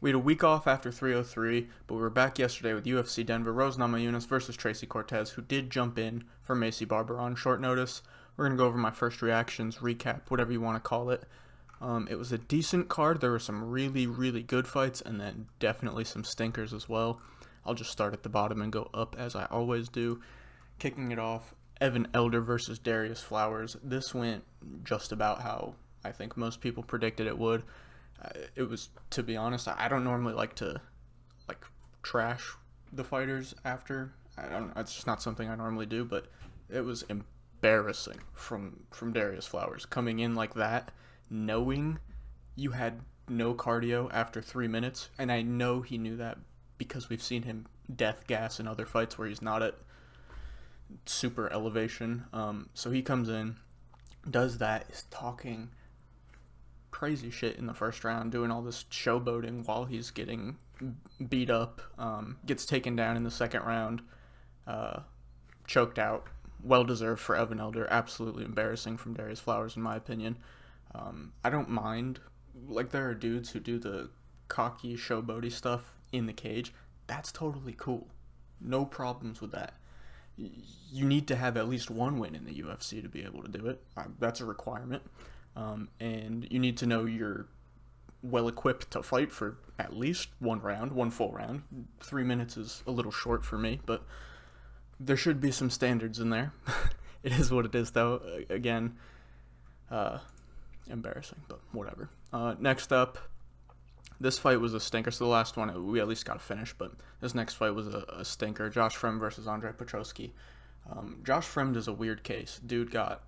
We had a week off after 303, but we were back yesterday with UFC Denver, Rose Namajunas versus Tracy Cortez, who did jump in for Macy Barber on short notice. We're going to go over my first reactions, recap, whatever you want to call it. It was a decent card. There were some really, really good fights, and then definitely some stinkers as well. I'll just start at the bottom and go up as I always do. Kicking it off, Evan Elder versus Darius Flowers. This went just about how I think most people predicted it would. It was, to be honest, I don't normally like to trash the fighters after. It's just not something I normally do, but it was embarrassing from Darius Flowers coming in like that, knowing you had no cardio after 3 minutes, and I know he knew that because we've seen him death gas in other fights where he's not at super elevation. So he comes in, does that, is talking crazy shit in the first round, doing all this showboating while he's getting beat up, gets taken down in the second round, choked out. Well deserved for Evan Elder. Absolutely embarrassing from Darius Flowers in my opinion. I don't mind, there are dudes who do the cocky showboaty stuff in the cage. That's totally cool. No problems with that. You need to have at least one win in the UFC to be able to do it. That's a requirement. And you need to know you're well equipped to fight for at least one full round. 3 minutes is a little short for me, but there should be some standards in there. It is what it is, though. Again, embarrassing, but whatever. Next up, this fight was a stinker. So the last one, we at least got to finish, but this next fight was a stinker. Josh Fremd versus Andre Petroski. Josh Fremd is a weird case. Dude got,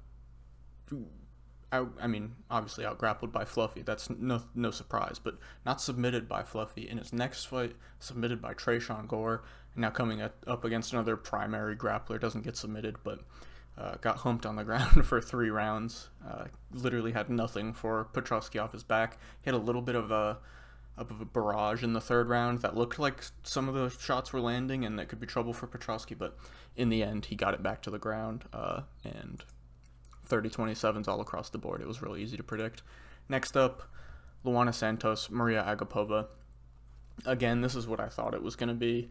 obviously out-grappled by Fluffy. That's no surprise, but not submitted by Fluffy. In his next fight, submitted by Trayshawn Gore, and now coming up against another primary grappler, doesn't get submitted, but got humped on the ground for 3 rounds. Literally had nothing for Petroski off his back. He had a little bit of a barrage in the third round that looked like some of the shots were landing and that could be trouble for Petroski, but in the end, he got it back to the ground, and 30-27s all across the board. It was really easy to predict. Next up, Luana Santos, Maria Agapova. Again, this is what I thought it was going to be.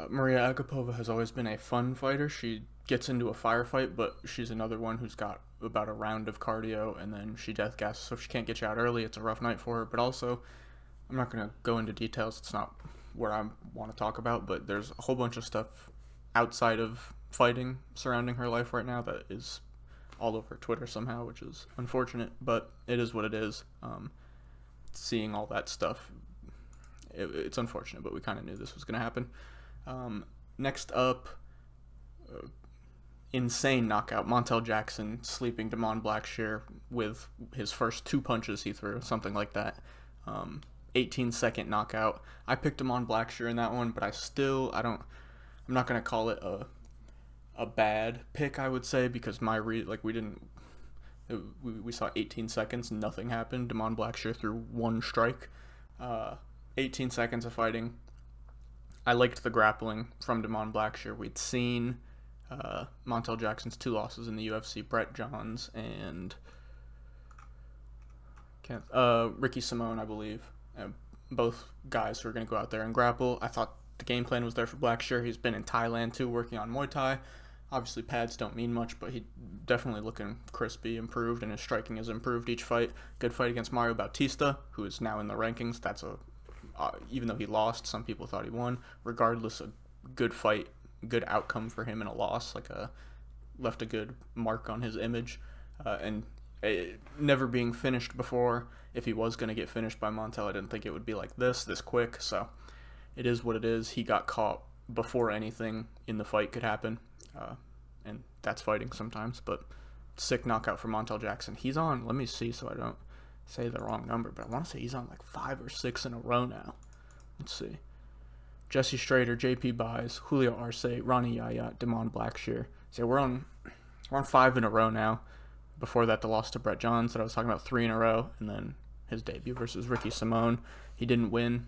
Maria Agapova has always been a fun fighter. She gets into a firefight, but she's another one who's got about a round of cardio, and then she death gasses, so if she can't get you out early, it's a rough night for her. But also, I'm not going to go into details. It's not what I want to talk about, but there's a whole bunch of stuff outside of fighting surrounding her life right now that is all over Twitter somehow, which is unfortunate, but it is what it is. Seeing all that stuff, it's unfortunate, but we kind of knew this was going to happen. Next up, insane knockout. Montel Jackson sleeping Damon Blackshear with his first 2 punches he threw, something like that. 18-second knockout. I picked Damon Blackshear in that one, but I'm not going to call it a bad pick, I would say, because we saw 18 seconds, nothing happened. Damon Blackshear threw 1 strike. 18 seconds of fighting. I liked the grappling from Damon Blackshear. We'd seen Montel Jackson's 2 losses in the UFC, Brett Johns and Ricky Simone, I believe. Both guys who are going to go out there and grapple. I thought the game plan was there for Blackshear. He's been in Thailand too, working on Muay Thai. Obviously, pads don't mean much, but he definitely looking crispy, improved, and his striking has improved each fight. Good fight against Mario Bautista, who is now in the rankings. That's even though he lost, some people thought he won. Regardless, a good fight, good outcome for him in a loss. Left a good mark on his image, and never being finished before. If he was going to get finished by Montel, I didn't think it would be like this quick. So it is what it is. He got caught before anything in the fight could happen, and that's fighting sometimes. But sick knockout for Montel Jackson. He's on, let me see so I don't say the wrong number, but I want to say he's on 5 or 6 in a row now. Let's see. Jesse Strader, JP Buys, Julio Arce, Ronnie Yaya, Damon Blackshear. So we're on 5 in a row now. Before that, the loss to Brett Johns that I was talking about, 3 in a row, and then his debut versus Ricky Simone. He didn't win.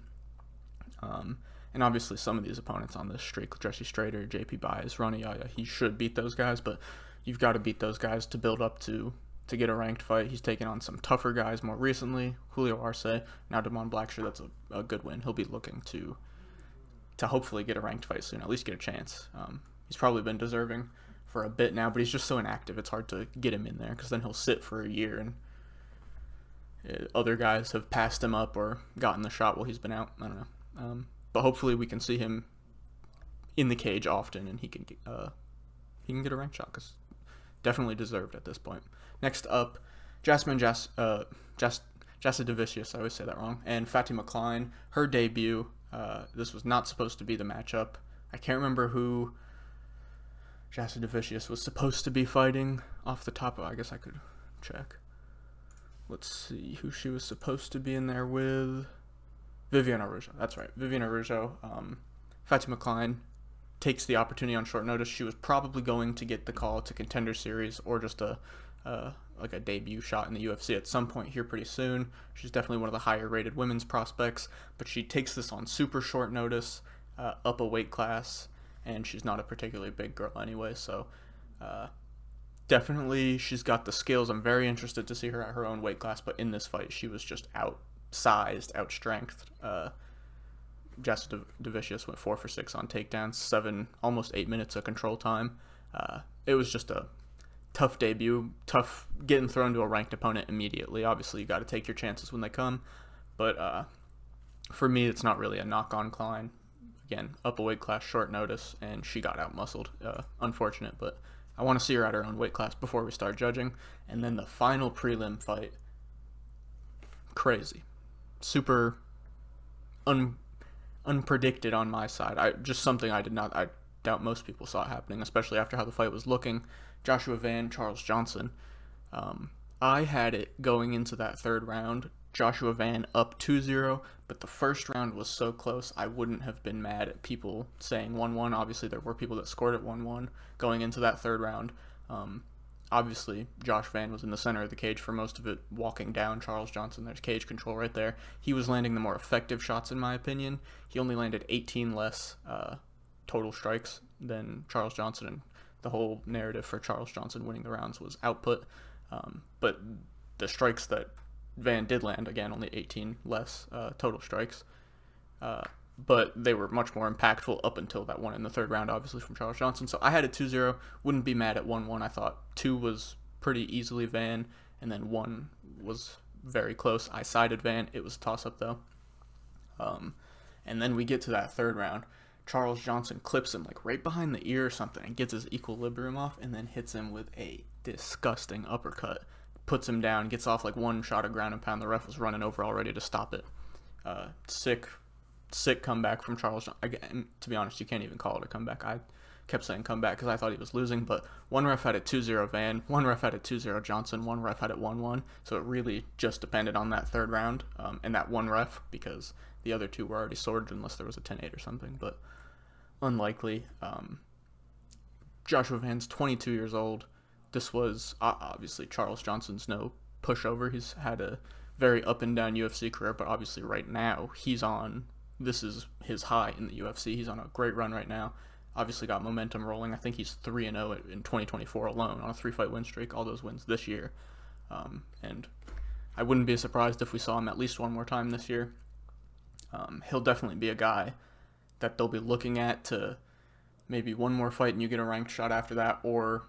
And obviously some of these opponents on this streak, Jesse Strader, JP Buys, Ronnie Yaya, he should beat those guys, but you've got to beat those guys to build up to to get a ranked fight. He's taken on some tougher guys more recently. Julio Arce, now Damon Blackshear. That's a good win. He'll be looking to hopefully get a ranked fight soon, at least get a chance. He's probably been deserving for a bit now, but he's just so inactive. It's hard to get him in there because then he'll sit for a year and other guys have passed him up or gotten the shot while he's been out. I don't know. But hopefully we can see him in the cage often and he can get a ranked shot because definitely deserved at this point. Next up, Jassidavicius, I always say that wrong, and Fatima Klein, her debut. This was not supposed to be the matchup. I can't remember who Jassidavicius was supposed to be fighting off the top of. I guess I could check. Let's see who she was supposed to be in there with. Viviane Araújo. That's right, Viviane Araújo. Fatima Klein takes the opportunity on short notice. She was probably going to get the call to Contender Series or just a debut shot in the UFC at some point here pretty soon. She's definitely one of the higher rated women's prospects, but she takes this on super short notice, up a weight class, and she's not a particularly big girl anyway, so definitely she's got the skills. I'm very interested to see her at her own weight class, but in this fight she was just outsized, outstrengthed. Jassidavicius went 4 for 6 on takedowns, almost 8 minutes of control time. It was just a tough debut, tough getting thrown to a ranked opponent immediately. Obviously, you got to take your chances when they come, but for me, it's not really a knock on Klein. Again, up a weight class, short notice, and she got out-muscled. Unfortunate, but I want to see her at her own weight class before we start judging. And then the final prelim fight, crazy. Super unpredicted on my side. Just something I doubt most people saw it happening, especially after how the fight was looking. Joshua Van, Charles Johnson. I had it going into that third round, Joshua Van up 2-0, but the first round was so close, I wouldn't have been mad at people saying 1-1. Obviously, there were people that scored at 1-1 going into that third round. Obviously, Josh Van was in the center of the cage for most of it, walking down Charles Johnson. There's cage control right there. He was landing the more effective shots, in my opinion. He only landed 18 less total strikes than Charles Johnson, and the whole narrative for Charles Johnson winning the rounds was output. But the strikes that Van did land, again, only 18 less total strikes. But they were much more impactful up until that one in the third round, obviously, from Charles Johnson. So I had a 2-0. Wouldn't be mad at 1-1. I thought 2 was pretty easily Van, and then 1 was very close. I sided Van. It was a toss-up, though. And then we get to that third round. Charles Johnson clips him like right behind the ear or something and gets his equilibrium off and then hits him with a disgusting uppercut. Puts him down, gets off like one shot of ground and pound. The ref was running over already to stop it. Sick comeback from Charles Johnson. Again, to be honest, you can't even call it a comeback. I kept saying comeback because I thought he was losing, but one ref had it 2-0 Van, one ref had it 2-0 Johnson, one ref had it 1-1. So it really just depended on that third round and that one ref, because the other two were already sorted unless there was a 10-8 or something, but unlikely. Joshua Van's 22 years old. This was obviously Charles Johnson's no pushover. He's had a very up and down UFC career, but obviously right now this is his high in the UFC. He's on a great run right now. Obviously got momentum rolling. I think he's 3-0 in 2024 alone on a 3-fight win streak, all those wins this year. And I wouldn't be surprised if we saw him at least one more time this year. He'll definitely be a guy that they'll be looking at to maybe one more fight and you get a ranked shot after that, or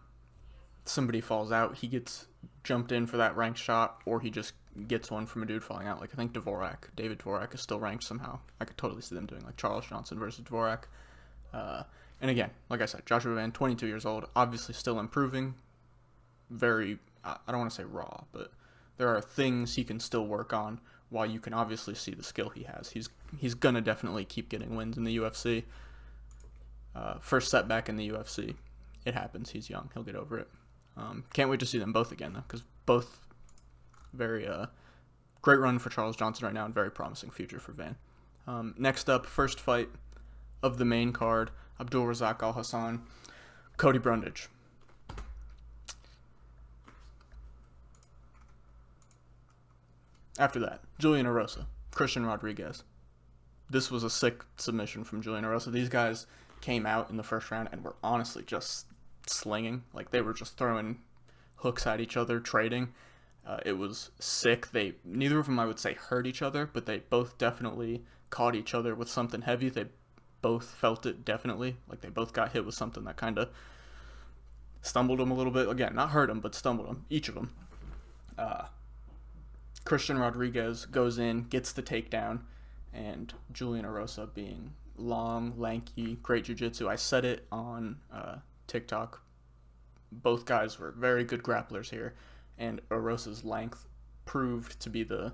somebody falls out, he gets jumped in for that ranked shot, or he just gets one from a dude falling out. Like I think David Dvorak is still ranked somehow. I could totally see them doing like Charles Johnson versus Dvorak. And again, like I said, Joshua Van, 22 years old, obviously still improving. Very, I don't want to say raw, but there are things he can still work on, while you can obviously see the skill he has. He's gonna definitely keep getting wins in the UFC. First setback in the UFC. It happens. He's young. He'll get over it. Can't wait to see them both again, though, because both very great run for Charles Johnson right now and very promising future for Van. Next up, first fight of the main card, Abdulrazak Al-Hassan, Cody Brundage. After that, Julian Erosa, Christian Rodriguez. This was a sick submission from Julian Erosa. These guys came out in the first round and were honestly just slinging. Like, they were just throwing hooks at each other, trading. It was sick. Neither of them, I would say, hurt each other, but they both definitely caught each other with something heavy. They both felt it, definitely. Like, they both got hit with something that kind of stumbled them a little bit. Again, not hurt them, but stumbled them, each of them. Christian Rodriguez goes in, gets the takedown, and Julian Erosa, being long, lanky, great jiu-jitsu. I said it on TikTok. Both guys were very good grapplers here, and Erosa's length proved to be the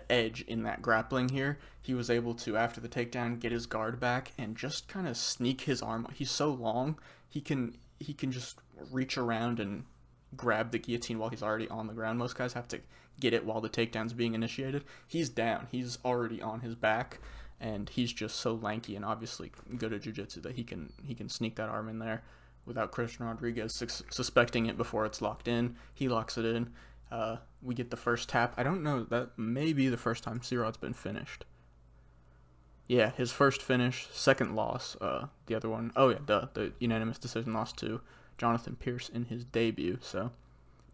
edge in that grappling here. He was able to, after the takedown, get his guard back and just kind of sneak his arm. He's so long, he can just reach around and grab the guillotine while he's already on the ground. Most guys have to get it while the takedown's being initiated. He's down. He's already on his back, and he's just so lanky and obviously good at jiu-jitsu that he can sneak that arm in there without Christian Rodriguez suspecting it before it's locked in. He locks it in. We get the first tap. I don't know, that may be the first time C-Rod's been finished. Yeah, his first finish, second loss. The other one, the unanimous decision loss to Jonathan Pierce in his debut. So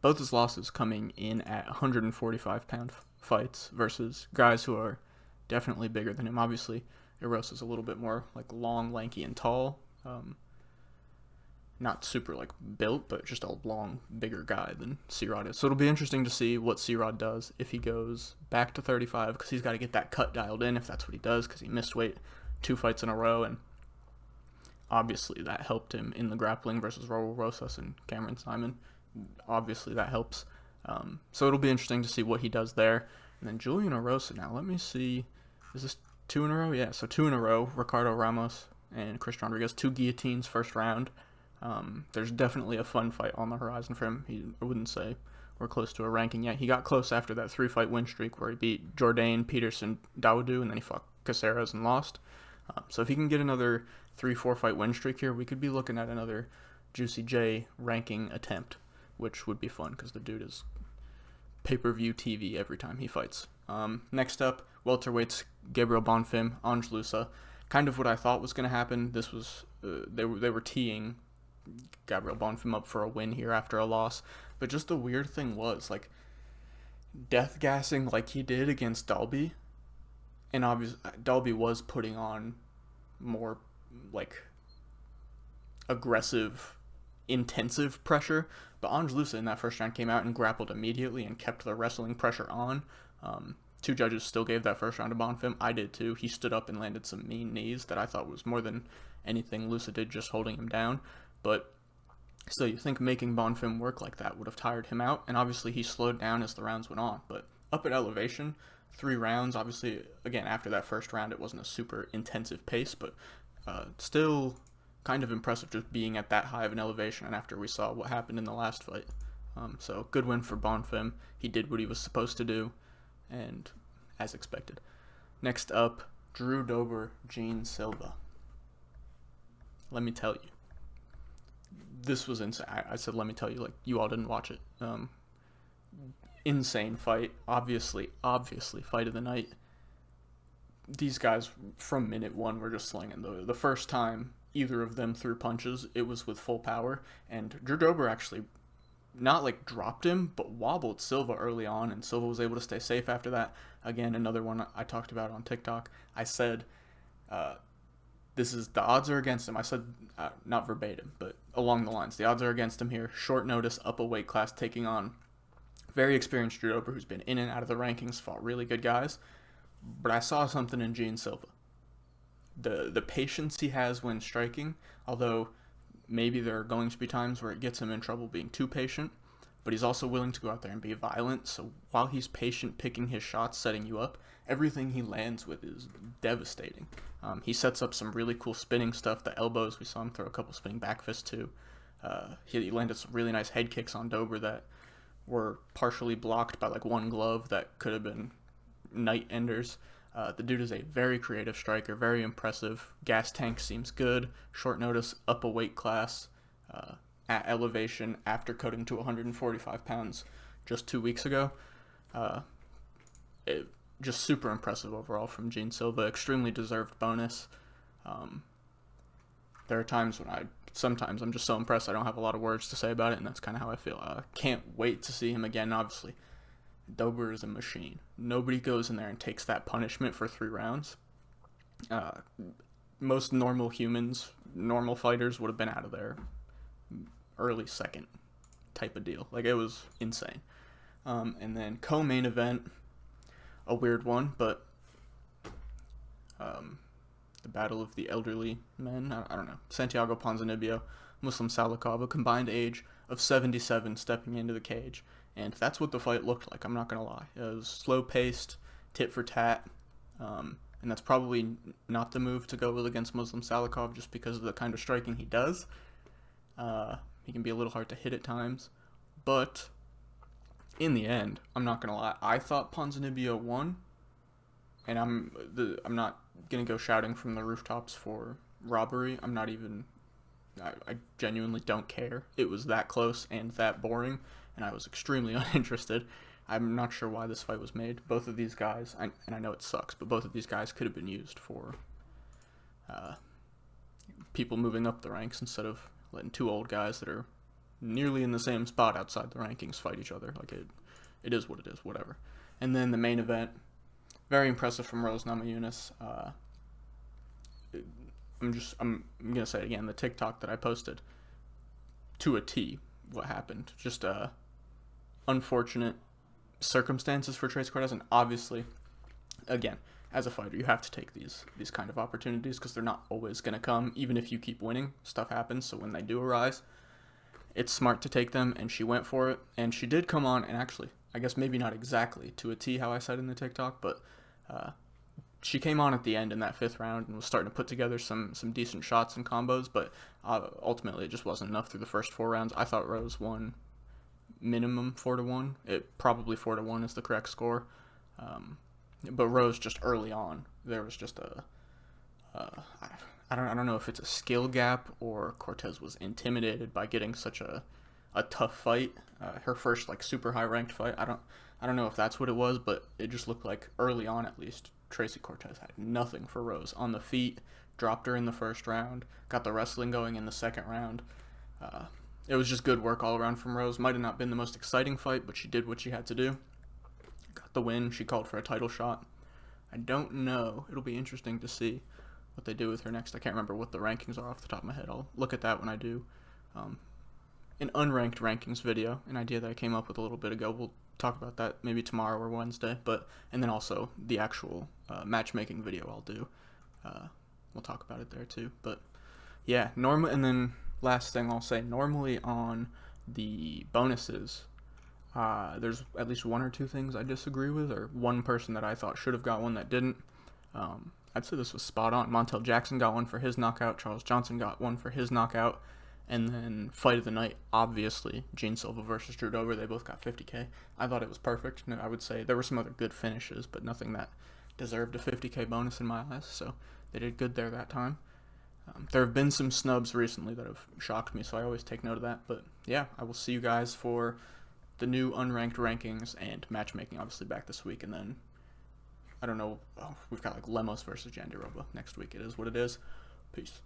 both his losses coming in at 145-pound fights versus guys who are definitely bigger than him. Obviously, Erosa's a little bit more like long, lanky, and tall. Not super like built, but just a long, bigger guy than C-Rod is. So it'll be interesting to see what C-Rod does if he goes back to 35, because he's got to get that cut dialed in if that's what he does, because he missed weight 2 fights in a row, and obviously that helped him in the grappling versus Raul Rosas and Cameron Simon. Obviously that helps. So it'll be interesting to see what he does there. And then Julian Erosa, now let me see, is this 2 in a row? Yeah, so 2 in a row. Ricardo Ramos and Christian Rodriguez, 2 guillotines first round. There's definitely a fun fight on the horizon for him. I wouldn't say we're close to a ranking yet. He got close after that 3-fight win streak where he beat Jourdain, Peterson, Dawodu, and then he fought Caceres and lost. So if he can get another 3-4 fight win streak here, we could be looking at another Juicy J ranking attempt, which would be fun because the dude is pay-per-view TV every time he fights. Next up, welterweights, Gabriel Bonfim, Ange Loosa. Kind of what I thought was going to happen. This was they were teeing Gabriel Bonfim up for a win here after a loss, but just the weird thing was, like, death gassing like he did against Dalby, and obviously Dalby was putting on more like aggressive, intensive pressure, but Ange Loosa in that first round came out and grappled immediately and kept the wrestling pressure on. 2 judges still gave that first round to Bonfim. I did too. He stood up and landed some mean knees that I thought was more than anything Loosa did just holding him down. But still, you think making Bonfim work like that would have tired him out, and obviously he slowed down as the rounds went on. But up at elevation, 3 rounds, obviously, again, after that first round, it wasn't a super intensive pace, but still kind of impressive just being at that high of an elevation, and after we saw what happened in the last fight. So good win for Bonfim. He did what he was supposed to do, and as expected. Next up, Drew Dober, Gene Silva. Let me tell you, this was insane. I said, let me tell you, like, you all didn't watch it. Insane fight. Obviously, fight of the night. These guys, from minute 1, were just slinging. The first time either of them threw punches, it was with full power, and Drew Dober actually not, like, dropped him, but wobbled Silva early on, and Silva was able to stay safe after that. Again, another one I talked about on TikTok. I said, the odds are against him. I said, not verbatim, but along the lines, the odds are against him here. Short notice, up a weight class, taking on very experienced Drew Dober, who's been in and out of the rankings, fought really good guys. But I saw something in Gene Silva. The patience he has when striking, although maybe there are going to be times where it gets him in trouble being too patient, but he's also willing to go out there and be violent. So while he's patient, picking his shots, setting you up, everything he lands with is devastating. He sets up some really cool spinning stuff. The elbows, we saw him throw a couple spinning back fists too. He landed some really nice head kicks on Dober that were partially blocked by like one glove that could have been night enders. The dude is a very creative striker, very impressive. Gas tank seems good. Short notice, up a weight class at elevation after cutting to 145 pounds just 2 weeks ago. Just super impressive overall from Gene Silva. Extremely deserved bonus. there are times when sometimes I'm just so impressed I don't have a lot of words to say about it, and that's kind of how I feel. Can't wait to see him again, obviously. Dober is a machine. Nobody goes in there and takes that punishment for 3 rounds. Most normal humans, normal fighters would have been out of there early second type of deal. Like, it was insane. And then co-main event, a weird one, but the Battle of the Elderly Men, I don't know. Santiago Ponzinibbio, Muslim Salikov, a combined age of 77 stepping into the cage. And that's what the fight looked like, I'm not going to lie. It was slow-paced, tit for tat, and that's probably not the move to go with against Muslim Salikov just because of the kind of striking he does. He can be a little hard to hit at times. But in the end, I'm not going to lie, I thought Ponzinibbio won. And I'm not going to go shouting from the rooftops for robbery. I genuinely don't care. It was that close and that boring, and I was extremely uninterested. I'm not sure why this fight was made. Both of these guys, and I know it sucks, but both of these guys could have been used for people moving up the ranks instead of letting 2 old guys that are nearly in the same spot outside the rankings fight each other. Like, it is what it is, whatever. And then the main event, very impressive from Rose Namajunas. I'm gonna say it again, the TikTok that I posted, to a T, what happened. Just unfortunate circumstances for Tracy Cortez, and obviously, again, as a fighter, you have to take these kind of opportunities because they're not always gonna come. Even if you keep winning, stuff happens. So when they do arise, it's smart to take them, and she went for it, and she did come on, and actually, I guess maybe not exactly to a T how I said in the TikTok, but she came on at the end in that 5th round and was starting to put together some decent shots and combos, but ultimately it just wasn't enough through the first 4 rounds. I thought Rose won minimum 4-1. It probably 4-1 is the correct score, but Rose just early on, there was just I don't know if it's a skill gap or Cortez was intimidated by getting such a tough fight. Her first super high ranked fight. I don't know if that's what it was, but it just looked like early on at least Tracy Cortez had nothing for Rose on the feet. Dropped her in the first round. Got the wrestling going in the second round. It was just good work all around from Rose. Might have not been the most exciting fight, but she did what she had to do. Got the win. She called for a title shot. I don't know. It'll be interesting to see what they do with her next. I can't remember what the rankings are off the top of my head. I'll look at that when I do an unranked rankings video, an idea that I came up with a little bit ago. We'll talk about that maybe tomorrow or Wednesday, and then also the actual matchmaking video I'll do. We'll talk about it there too. But yeah, and then last thing I'll say, normally on the bonuses, there's at least 1 or 2 things I disagree with, or one person that I thought should have got one that didn't. I'd say this was spot on. Montel Jackson got one for his knockout. Charles Johnson got one for his knockout. And then fight of the night, obviously, Gene Silva versus Drew Dober. They both got 50K. I thought it was perfect. I would say there were some other good finishes, but nothing that deserved a 50K bonus in my eyes. So they did good there that time. There have been some snubs recently that have shocked me, so I always take note of that. But yeah, I will see you guys for the new unranked rankings and matchmaking, obviously, back this week. And then, I don't know, we've got Lemos versus Jandiroba next week. It is what it is. Peace.